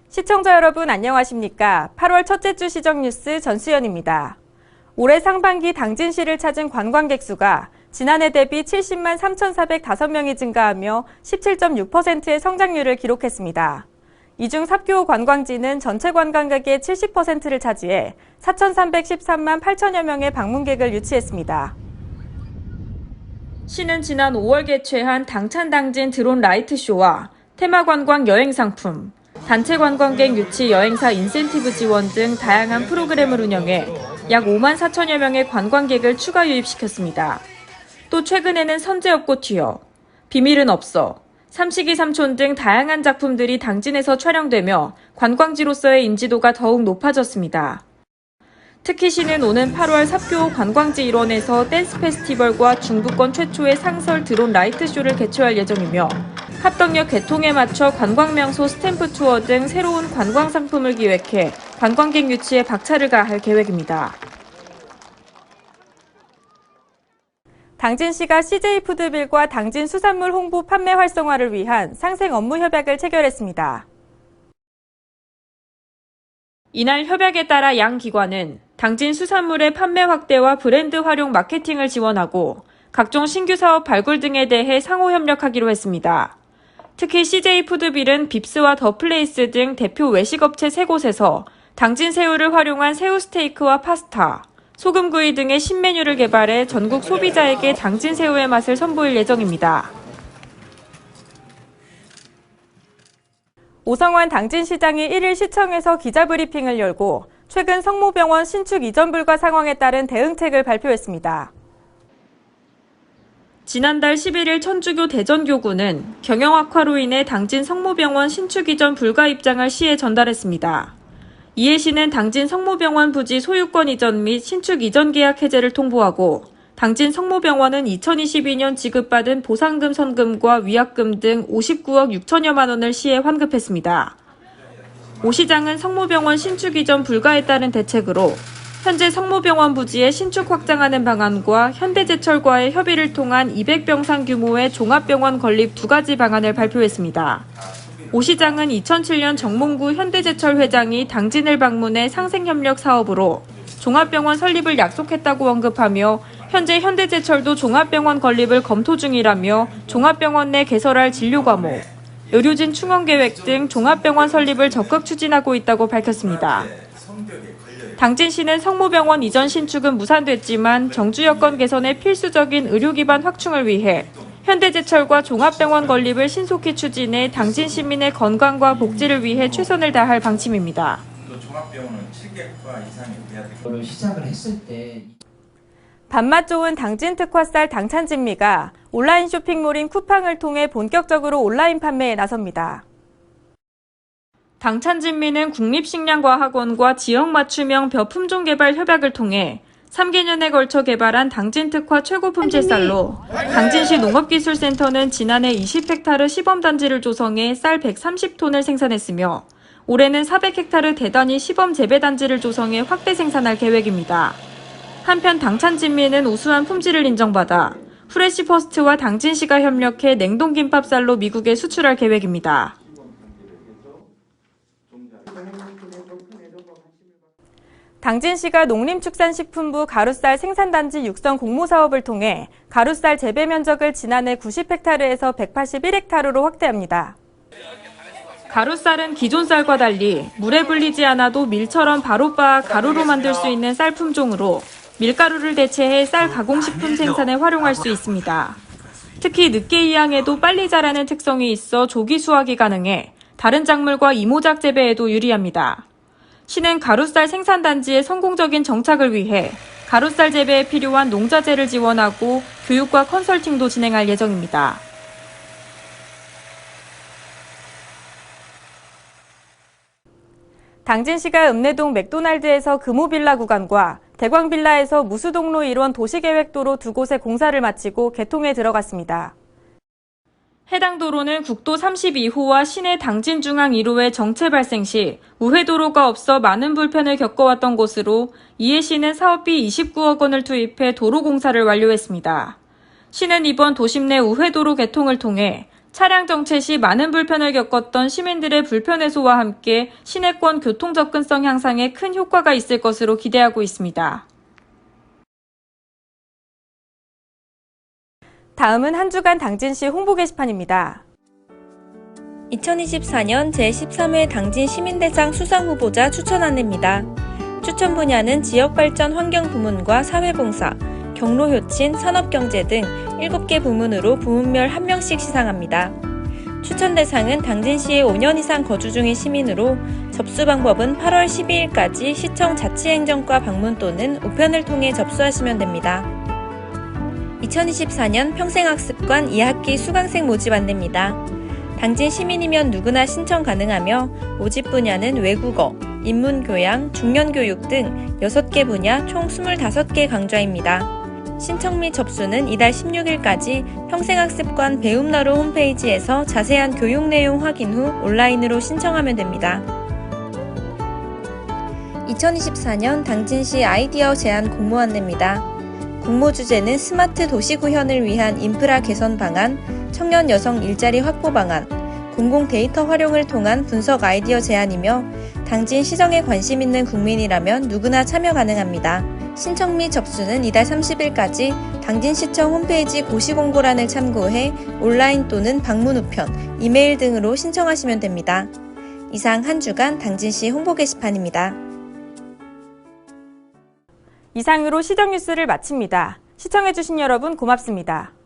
시청자 여러분 안녕하십니까? 8월 첫째 주 시정뉴스 전수연입니다. 올해 상반기 당진시를 찾은 관광객 수가 지난해 대비 70만 3,405명이 증가하며 17.6%의 성장률을 기록했습니다. 이 중 삽교 관광지는 전체 관광객의 70%를 차지해 4,313만 8천여 명의 방문객을 유치했습니다. 시는 지난 5월 개최한 당찬당진 드론 라이트쇼와 테마관광 여행상품, 단체 관광객 유치 여행사 인센티브 지원 등 다양한 프로그램을 운영해 약 5만 4천여 명의 관광객을 추가 유입시켰습니다. 또 최근에는 선제업고 튀어, 비밀은 없어, 삼식이 삼촌 등 다양한 작품들이 당진에서 촬영되며 관광지로서의 인지도가 더욱 높아졌습니다. 특히 시는 오는 8월 삽교 관광지 일원에서 댄스 페스티벌과 중부권 최초의 상설 드론 라이트쇼를 개최할 예정이며 합덕역 개통에 맞춰 관광명소 스탬프 투어 등 새로운 관광 상품을 기획해 관광객 유치에 박차를 가할 계획입니다. 당진시가 CJ푸드빌과 당진 수산물 홍보 판매 활성화를 위한 상생 업무 협약을 체결했습니다. 이날 협약에 따라 양 기관은 당진 수산물의 판매 확대와 브랜드 활용 마케팅을 지원하고 각종 신규 사업 발굴 등에 대해 상호 협력하기로 했습니다. 특히 CJ푸드빌은 빕스와 더플레이스 등 대표 외식업체 3곳에서 당진 새우를 활용한 새우 스테이크와 파스타, 소금구이 등의 신메뉴를 개발해 전국 소비자에게 당진 새우의 맛을 선보일 예정입니다. 오성환 당진시장이 1일 시청에서 기자브리핑을 열고 최근 성모병원 신축 이전 불가 상황에 따른 대응책을 발표했습니다. 지난달 11일 천주교 대전교구는 경영 악화로 인해 당진 성모병원 신축 이전 불가 입장을 시에 전달했습니다. 이에 시는 당진 성모병원 부지 소유권 이전 및 신축 이전 계약 해제를 통보하고 당진 성모병원은 2022년 지급받은 보상금 선금과 위약금 등 59억 6천여만 원을 시에 환급했습니다. 오 시장은 성모병원 신축 이전 불가에 따른 대책으로 현재 성모병원 부지에 신축 확장하는 방안과 현대제철과의 협의를 통한 200병상 규모의 종합병원 건립 2가지 방안을 발표했습니다. 오 시장은 2007년 정몽구 현대제철 회장이 당진을 방문해 상생협력 사업으로 종합병원 설립을 약속했다고 언급하며 현재 현대제철도 종합병원 건립을 검토 중이라며 종합병원 내 개설할 진료 과목, 의료진 충원 계획 등 종합병원 설립을 적극 추진하고 있다고 밝혔습니다. 당진시는 성모병원 이전 신축은 무산됐지만 정주 여건 개선의 필수적인 의료 기반 확충을 위해 현대제철과 종합병원 건립을 신속히 추진해 당진 시민의 건강과 복지를 위해 최선을 다할 방침입니다. 종합병원은 7개과 이상이 돼야 되고 시작을 했을 때 밥맛 좋은 당진 특화쌀 당찬진미가 온라인 쇼핑몰인 쿠팡을 통해 본격적으로 온라인 판매에 나섭니다. 당찬진미는 국립식량과학원과 지역 맞춤형 벼 품종 개발 협약을 통해 3개년에 걸쳐 개발한 당진 특화 최고 품질 쌀로 당진시 농업기술센터는 지난해 20헥타르 시범단지를 조성해 쌀 130톤을 생산했으며 올해는 400헥타르 대단위 시범 재배단지를 조성해 확대 생산할 계획입니다. 한편 당찬진미는 우수한 품질을 인정받아 프레시퍼스트와 당진시가 협력해 냉동김밥쌀로 미국에 수출할 계획입니다. 당진시가 농림축산식품부 가루쌀 생산단지 육성 공모사업을 통해 가루쌀 재배 면적을 지난해 90헥타르에서 181헥타르로 확대합니다. 가루쌀은 기존 쌀과 달리 물에 불리지 않아도 밀처럼 바로 빻아 가루로 만들 수 있는 쌀 품종으로 밀가루를 대체해 쌀 가공식품 생산에 활용할 수 있습니다. 특히 늦게 이양해도 빨리 자라는 특성이 있어 조기 수확이 가능해 다른 작물과 이모작 재배에도 유리합니다. 시는 가루쌀 생산단지의 성공적인 정착을 위해 가루쌀 재배에 필요한 농자재를 지원하고 교육과 컨설팅도 진행할 예정입니다. 당진시가 읍내동 맥도날드에서 금호빌라 구간과 대광빌라에서 무수동로 일원 도시계획도로 2곳의 공사를 마치고 개통에 들어갔습니다. 해당 도로는 국도 32호와 시내 당진중앙 1호의 정체 발생 시 우회도로가 없어 많은 불편을 겪어왔던 곳으로 이에 시는 사업비 29억 원을 투입해 도로 공사를 완료했습니다. 시는 이번 도심 내 우회도로 개통을 통해 차량 정체 시 많은 불편을 겪었던 시민들의 불편 해소와 함께 시내권 교통 접근성 향상에 큰 효과가 있을 것으로 기대하고 있습니다. 다음은 한 주간 당진시 홍보 게시판입니다. 2024년 제13회 당진 시민대상 수상 후보자 추천 안내입니다. 추천 분야는 지역발전 환경부문과 사회봉사, 경로효친, 산업경제 등 7개 부문으로 부문별 1명씩 시상합니다. 추천 대상은 당진시에 5년 이상 거주 중인 시민으로 접수 방법은 8월 12일까지 시청 자치행정과 방문 또는 우편을 통해 접수하시면 됩니다. 2024년 평생학습관 2학기 수강생 모집 안내입니다. 당진 시민이면 누구나 신청 가능하며 모집 분야는 외국어, 인문교양, 중년교육 등 6개 분야 총 25개 강좌입니다. 신청 및 접수는 이달 16일까지 평생학습관 배움나루 홈페이지에서 자세한 교육 내용 확인 후 온라인으로 신청하면 됩니다. 2024년 당진시 아이디어 제안 공모 안내입니다. 공모 주제는 스마트 도시 구현을 위한 인프라 개선 방안, 청년 여성 일자리 확보 방안, 공공 데이터 활용을 통한 분석 아이디어 제안이며 당진 시정에 관심 있는 국민이라면 누구나 참여 가능합니다. 신청 및 접수는 이달 30일까지 당진시청 홈페이지 고시공고란을 참고해 온라인 또는 방문 우편, 이메일 등으로 신청하시면 됩니다. 이상 한 주간 당진시 홍보 게시판입니다. 이상으로 시정 뉴스를 마칩니다. 시청해주신 여러분 고맙습니다.